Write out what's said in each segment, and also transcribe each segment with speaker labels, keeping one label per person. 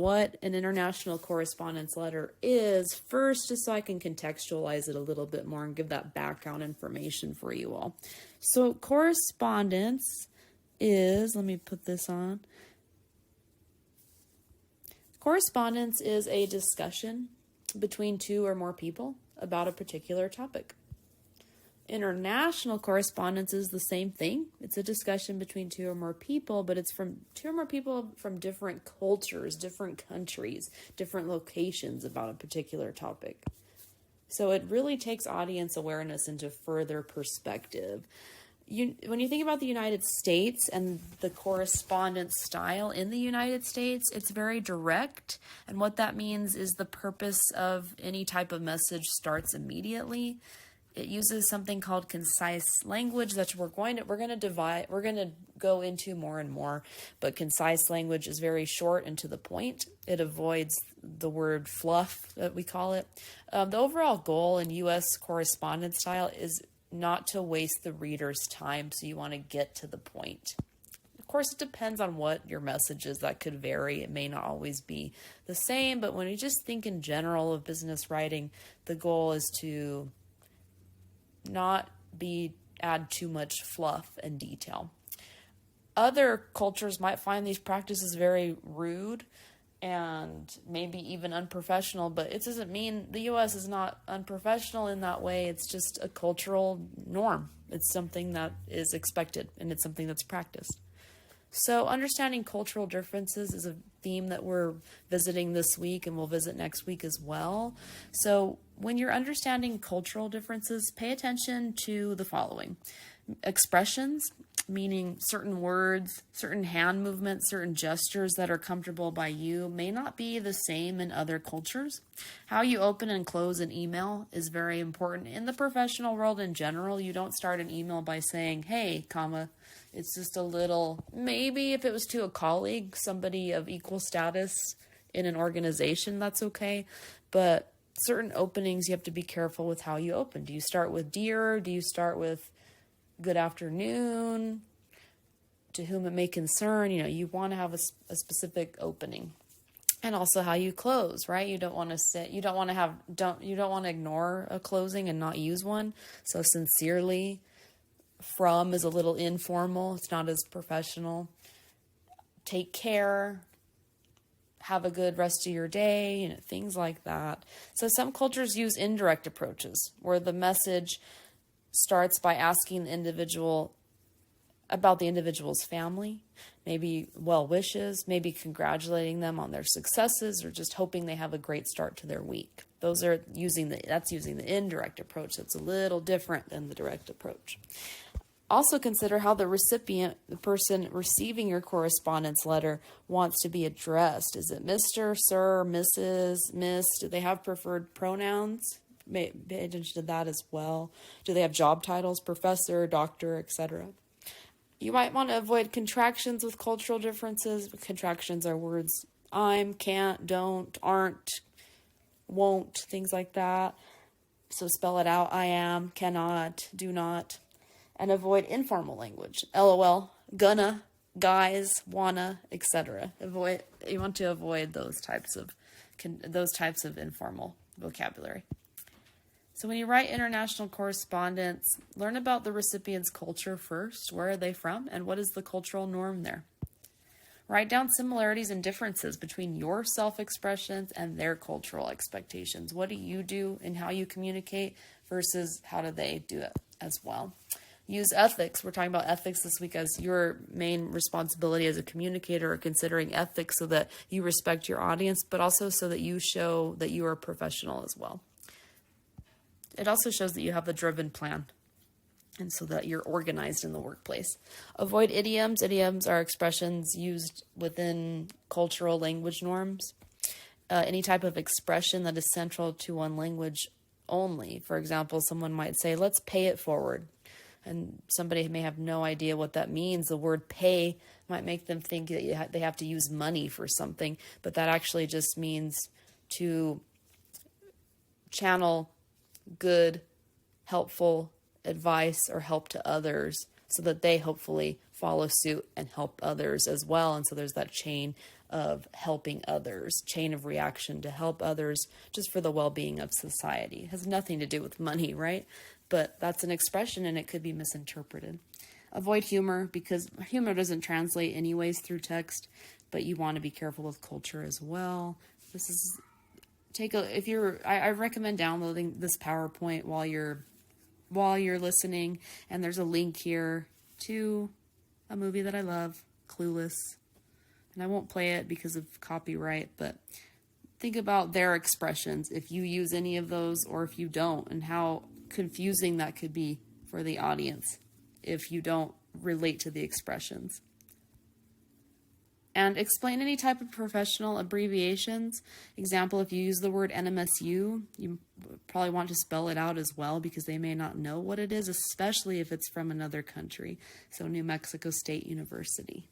Speaker 1: what an international correspondence letter is first, just so I can contextualize it a little bit more and give that background information for you all. So correspondence is, let me put this on. Correspondence is a discussion between two or more people about a particular topic. International correspondence is the same thing. It's a discussion between two or more people, but it's from two or more people from different cultures, different countries, different locations about a particular topic. So it really takes audience awareness into further perspective. When you think about the United States and the correspondence style in the United States, it's very direct. And what that means is the purpose of any type of message starts immediately. It uses something called concise language that we're going to go into more and more, but concise language is very short and to the point. It avoids the word fluff that we call it. The overall goal in U.S. correspondence style is not to waste the reader's time, so you want to get to the point. Of course, it depends on what your message is. That could vary. It may not always be the same, but when you just think in general of business writing, the goal is to not add too much fluff and detail. Other cultures might find these practices very rude and maybe even unprofessional, but it doesn't mean the U.S. is not unprofessional in that way. It's just a cultural norm. It's something that is expected, and it's something that's practiced. So understanding cultural differences is a theme that we're visiting this week, and we'll visit next week as well. So when you're understanding cultural differences, pay attention to the following. Expressions, meaning certain words, certain hand movements, certain gestures that are comfortable by you may not be the same in other cultures. How you open and close an email is very important. In the professional world in general, you don't start an email by saying, hey, comma. It's just a little, maybe if it was to a colleague, somebody of equal status in an organization, that's okay. But certain openings, you have to be careful with how you open. Do you start with dear? Do you start with good afternoon? To whom it may concern? You want to have a specific opening. And also how you close, right? You don't want to ignore a closing and not use one. So sincerely, from is a little informal. It's not as professional. Take care. Have a good rest of your day. Things like that. So some cultures use indirect approaches where the message starts by asking the individual about the individual's family, maybe well wishes, maybe congratulating them on their successes, or just hoping they have a great start to their week. That's using the indirect approach. That's a little different than the direct approach. Also consider how the recipient, the person receiving your correspondence letter, wants to be addressed. Is it Mr., Sir, Mrs., Miss? Do they have preferred pronouns? Pay attention to that as well. Do they have job titles, professor, doctor, etc.? You might want to avoid contractions with cultural differences. Contractions are words I'm, can't, don't, aren't, won't, things like that. So spell it out. I am, cannot, do not. And avoid informal language. LOL, gonna, guys, wanna, etc. You want to avoid those types of informal vocabulary. So when you write international correspondence, learn about the recipient's culture first. Where are they from? And what is the cultural norm there? Write down similarities and differences between your self-expressions and their cultural expectations. What do you do in how you communicate versus how do they do it as well? Use ethics. We're talking about ethics this week as your main responsibility as a communicator, or considering ethics so that you respect your audience, but also so that you show that you are a professional as well. It also shows that you have a driven plan, and so that you're organized in the workplace. Avoid idioms. Idioms are expressions used within cultural language norms. Any type of expression that is central to one language only. For example, someone might say, let's pay it forward. And somebody may have no idea what that means. The word pay might make them think that they have to use money for something, but that actually just means to channel good, helpful advice or help to others so that they hopefully follow suit and help others as well. And so there's that chain of helping others, chain of reaction to help others just for the well-being of society. It has nothing to do with money, right? But that's an expression and it could be misinterpreted. Avoid humor because humor doesn't translate anyways through text, but you want to be careful with culture as well. I recommend downloading this PowerPoint while you're listening, and there's a link here to a movie that I love, Clueless. And I won't play it because of copyright, but think about their expressions if you use any of those or if you don't, and how confusing that could be for the audience if you don't relate to the expressions. And explain any type of professional abbreviations. Example, if you use the word NMSU, you probably want to spell it out as well because they may not know what it is, especially if it's from another country. So New Mexico State University.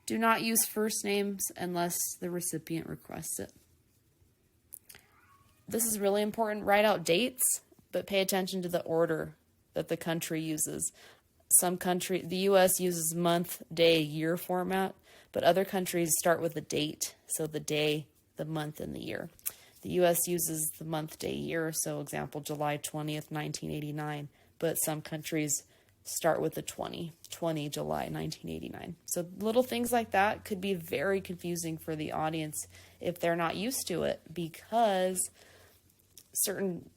Speaker 1: Do not use first names unless the recipient requests it. This is really important. Write out dates, but pay attention to the order that the country uses. The U.S. uses month, day, year format, but other countries start with a date. So the day, the month, and the year. The U.S. uses the month, day, year. So example, July 20th, 1989. But some countries start with the 20 July 1989. So little things like that could be very confusing for the audience if they're not used to it, because certain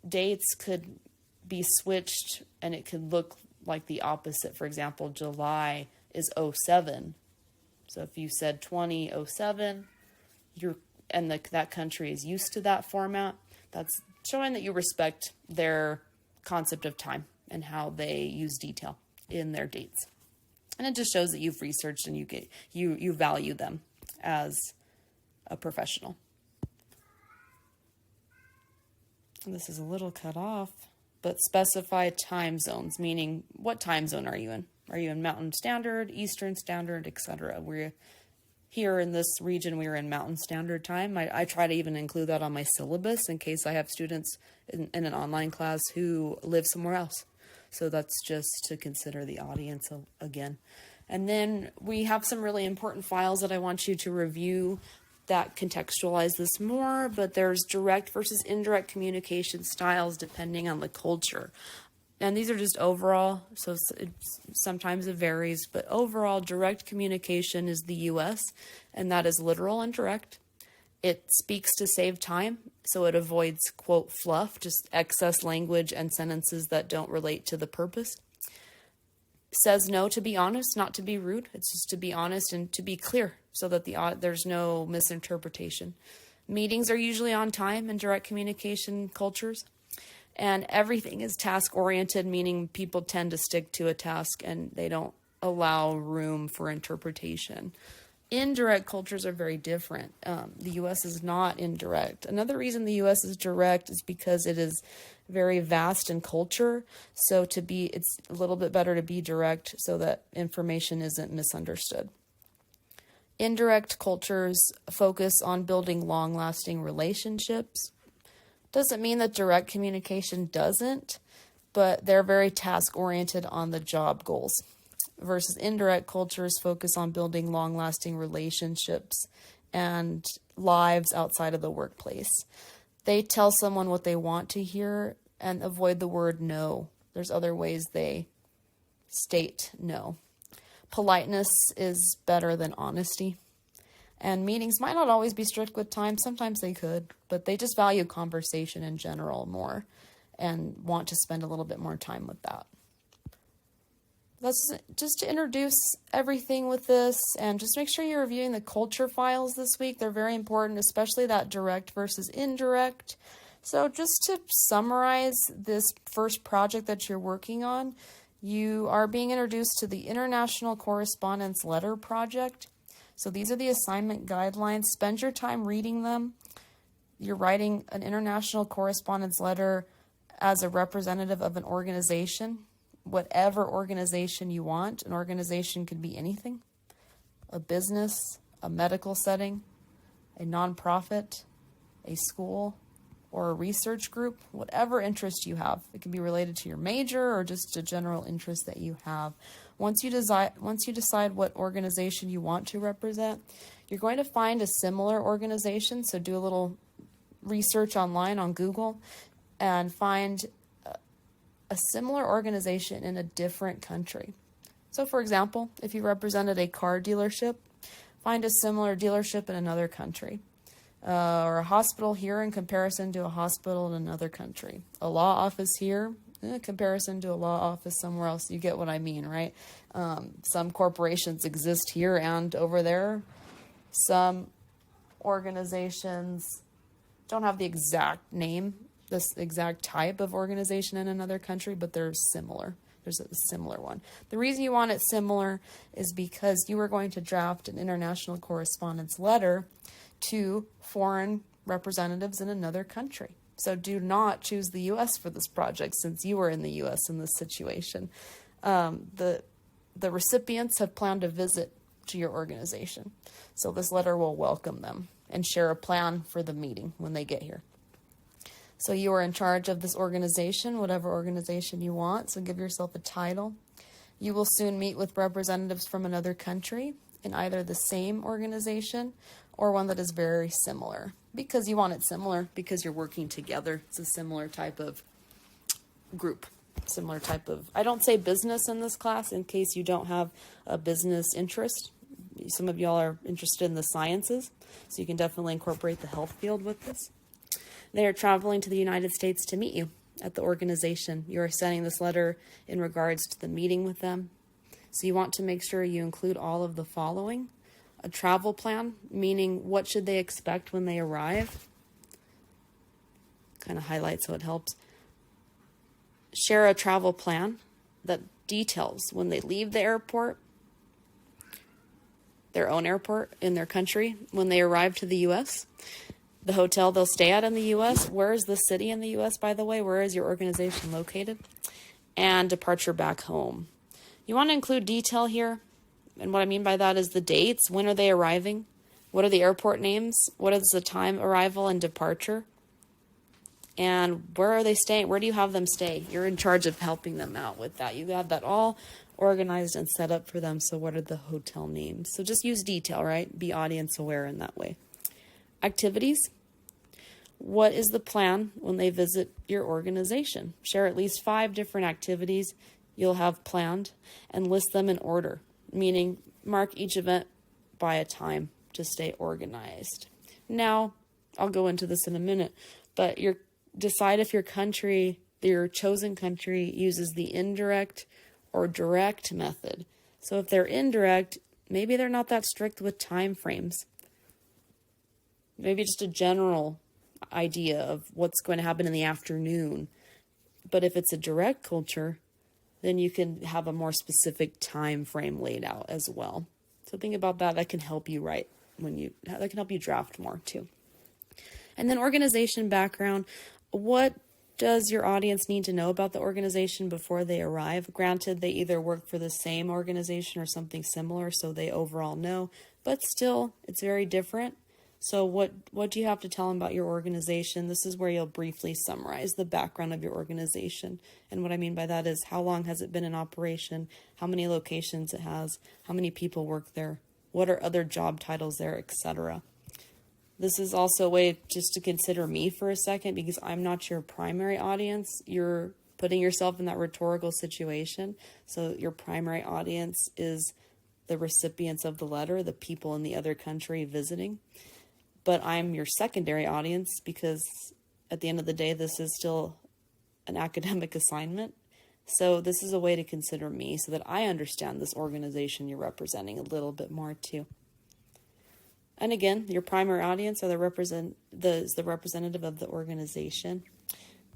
Speaker 1: dates could be switched and it could look like the opposite. For example, July is 07. So if you said 2007, that country is used to that format, that's showing that you respect their concept of time and how they use detail in their dates. And it just shows that you've researched and you value them as a professional. And this is a little cut off, but specify time zones, meaning what time zone are you in? Are you in Mountain Standard, Eastern Standard, etc.? We're here in this region, we are in Mountain Standard Time. I try to even include that on my syllabus in case I have students in an online class who live somewhere else. So that's just to consider the audience again. And then we have some really important files that I want you to review that contextualize this more, but there's direct versus indirect communication styles depending on the culture. And these are just overall, so sometimes it varies, but overall direct communication is the U.S., and that is literal and direct. It speaks to save time, so it avoids, quote, fluff, just excess language and sentences that don't relate to the purpose. Says no to be honest, not to be rude. It's just to be honest and to be clear so that there's no misinterpretation. Meetings are usually on time in direct communication cultures. And everything is task-oriented, meaning people tend to stick to a task and they don't allow room for interpretation. Indirect cultures are very different. The U.S. is not indirect. Another reason the U.S. is direct is because it is very vast in culture. So it's a little bit better to be direct so that information isn't misunderstood. Indirect cultures focus on building long-lasting relationships. Doesn't mean that direct communication doesn't, but they're very task-oriented on the job goals. Versus indirect cultures focus on building long-lasting relationships and lives outside of the workplace. They tell someone what they want to hear and avoid the word no. There's other ways they state no. Politeness is better than honesty. And meetings might not always be strict with time. Sometimes they could, but they just value conversation in general more and want to spend a little bit more time with that. That's just to introduce everything with this, and just make sure you're reviewing the culture files this week. They're very important, especially that direct versus indirect. So just to summarize this first project that you're working on, you are being introduced to the International Correspondence Letter Project. So these are the assignment guidelines. Spend your time reading them. You're writing an international correspondence letter as a representative of an organization, whatever organization you want. An organization could be anything: a business, a medical setting, a nonprofit, a school, or a research group, whatever interest you have. It can be related to your major or just a general interest that you have. Once you decide what organization you want to represent, you're going to find a similar organization. So do a little research online on Google and find a similar organization in a different country. So for example, if you represented a car dealership, find a similar dealership in another country. Or a hospital here in comparison to a hospital in another country. A law office here in comparison to a law office somewhere else. You get what I mean, right? Some corporations exist here and over there. Some organizations don't have the exact name, this exact type of organization in another country, but they're similar. There's a similar one. The reason you want it similar is because you are going to draft an international correspondence letter to foreign representatives in another country. So do not choose the U.S. for this project since you are in the U.S. in this situation. The recipients have planned a visit to your organization. So this letter will welcome them and share a plan for the meeting when they get here. So you are in charge of this organization, whatever organization you want. So give yourself a title. You will soon meet with representatives from another country in either the same organization or one that is very similar. Because you want it similar, because you're working together. It's a similar type of group. Similar type of, I don't say business in this class in case you don't have a business interest. Some of y'all are interested in the sciences, so you can definitely incorporate the health field with this. They are traveling to the United States to meet you at the organization. You are sending this letter in regards to the meeting with them. So you want to make sure you include all of the following. A travel plan, meaning what should they expect when they arrive. Kind of highlights so it helps. Share a travel plan that details when they leave the airport, their own airport in their country, when they arrive to the U.S., the hotel they'll stay at in the U.S., where is the city in the U.S., by the way, where is your organization located, and departure back home. You want to include detail here, and what I mean by that is the dates. When are they arriving? What are the airport names? What is the time arrival and departure? And where are they staying? Where do you have them stay? You're in charge of helping them out with that. You have that all organized and set up for them. So what are the hotel names? So just use detail, right? Be audience aware in that way. Activities. What is the plan when they visit your organization? Share at least 5 different activities you'll have planned and list them in order, meaning mark each event by a time to stay organized. Now, I'll go into this in a minute, but decide if your chosen country uses the indirect or direct method. So if they're indirect, maybe they're not that strict with time frames. Maybe just a general idea of what's going to happen in the afternoon. But if it's a direct culture, then you can have a more specific time frame laid out as well. So think about that. That can help you that can help you draft more too. And then organization background. What does your audience need to know about the organization before they arrive? Granted, they either work for the same organization or something similar, so they overall know, but still, it's very different. So what do you have to tell them about your organization? This is where you'll briefly summarize the background of your organization. And what I mean by that is how long has it been in operation, how many locations it has, how many people work there, what are other job titles there, etc. This is also a way just to consider me for a second because I'm not your primary audience. You're putting yourself in that rhetorical situation. So your primary audience is the recipients of the letter, the people in the other country visiting. But I'm your secondary audience because at the end of the day, this is still an academic assignment. So this is a way to consider me so that I understand this organization you're representing a little bit more too. And again, your primary audience are the representative of the organization.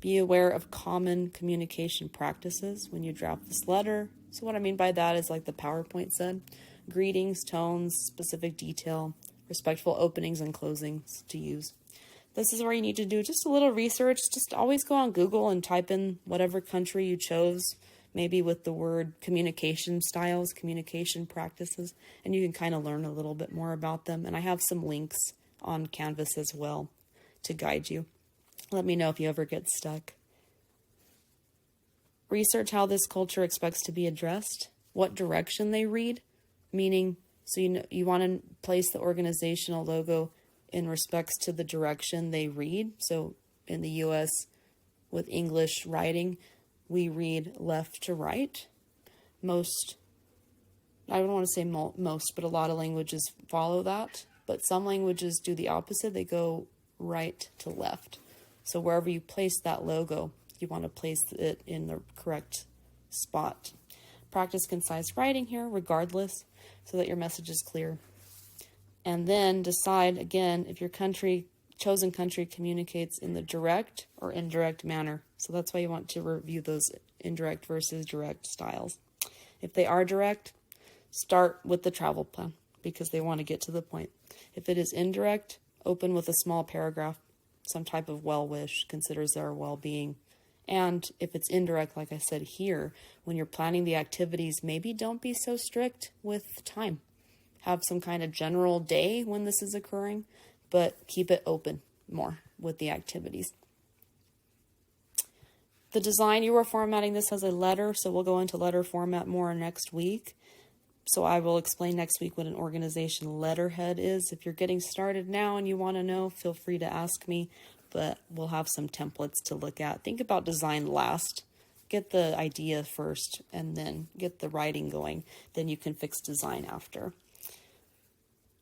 Speaker 1: Be aware of common communication practices when you draft this letter. So what I mean by that is like the PowerPoint said, greetings, tones, specific detail, respectful openings and closings to use. This is where you need to do just a little research. Just always go on Google and type in whatever country you chose, maybe with the word communication styles, communication practices, and you can kind of learn a little bit more about them. And I have some links on Canvas as well to guide you. Let me know if you ever get stuck. Research how this culture expects to be addressed. what direction they read, meaning, so you want to place the organizational logo in respects to the direction they read. So in the US, with English writing, we read left to right. I don't want to say most, but a lot of languages follow that. But some languages do the opposite. They go right to left. So wherever you place that logo, you want to place it in the correct spot. Practice concise writing here, regardless, so that your message is clear. And then decide, again, if your chosen country communicates in the direct or indirect manner. So that's why you want to review those indirect versus direct styles. If they are direct, start with the travel plan because they want to get to the point. If it is indirect, open with a small paragraph, some type of well-wish, considers their well-being. And if it's indirect, like I said here, when you're planning the activities, maybe don't be so strict with time. Have some kind of general day when this is occurring, but keep it open more with the activities. The design, you are formatting this as a letter, so we'll go into letter format more next week. So I will explain next week what an organization letterhead is. If you're getting started now and you want to know, feel free to ask me, but we'll have some templates to look at. Think about design last. Get the idea first and then get the writing going. Then you can fix design after.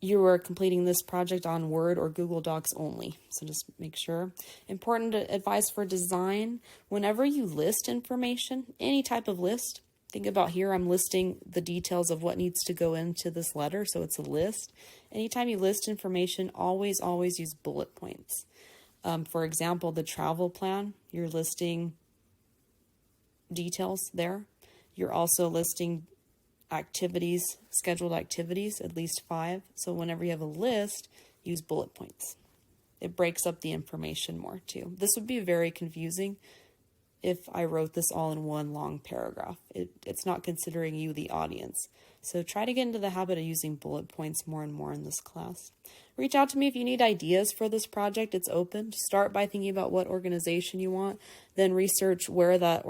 Speaker 1: You are completing this project on Word or Google Docs only, so just make sure. Important advice for design, whenever you list information, any type of list, think about here, I'm listing the details of what needs to go into this letter, so it's a list. Anytime you list information, always use bullet points. For example, the travel plan, you're listing details there. You're also listing activities, scheduled activities, at least 5. So whenever you have a list, use bullet points. It breaks up the information more too. This would be very confusing if I wrote this all in one long paragraph. It's not considering you, the audience. So try to get into the habit of using bullet points more and more in this class. Reach out to me if you need ideas for this project. It's open. Start by thinking about what organization you want, then research where that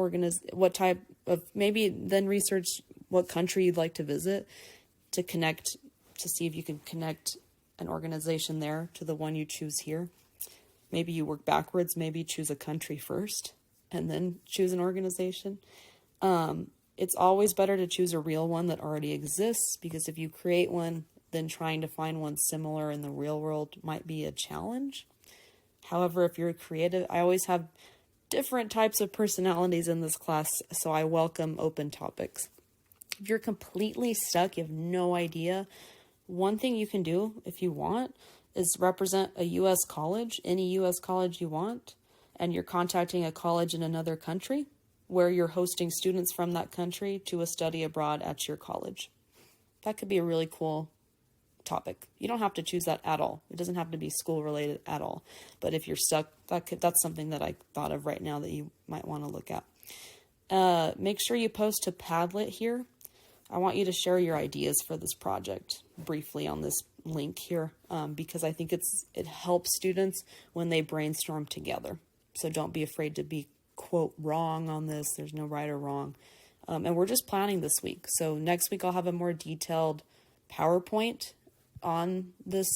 Speaker 1: then research what country you'd like to visit to see if you can connect an organization there to the one you choose here. Maybe you work backwards. Maybe choose a country first and then choose an organization. It's always better to choose a real one that already exists, because if you create one, then trying to find one similar in the real world might be a challenge. However, if you're creative, I always have different types of personalities in this class, so I welcome open topics. If you're completely stuck, you have no idea, one thing you can do if you want is represent a U.S. college, any U.S. college you want, and you're contacting a college in another country where you're hosting students from that country to a study abroad at your college. That could be a really cool topic. You don't have to choose that at all. It doesn't have to be school related at all. But if you're stuck, that's something that I thought of right now that you might want to look at. Make sure you post to Padlet here. I want you to share your ideas for this project briefly on this link here, because I think it helps students when they brainstorm together. So don't be afraid to be, quote, wrong on this. There's no right or wrong. And we're just planning this week. So next week I'll have a more detailed PowerPoint on this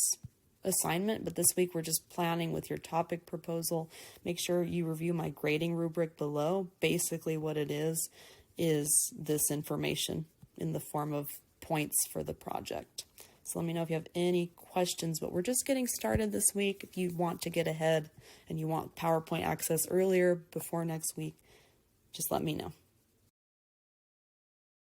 Speaker 1: assignment, but this week we're just planning with your topic proposal. Make sure you review my grading rubric below. Basically what it is this information in the form of points for the project. So let me know if you have any questions, but we're just getting started this week. If you want to get ahead and you want PowerPoint access earlier before next week, just let me know.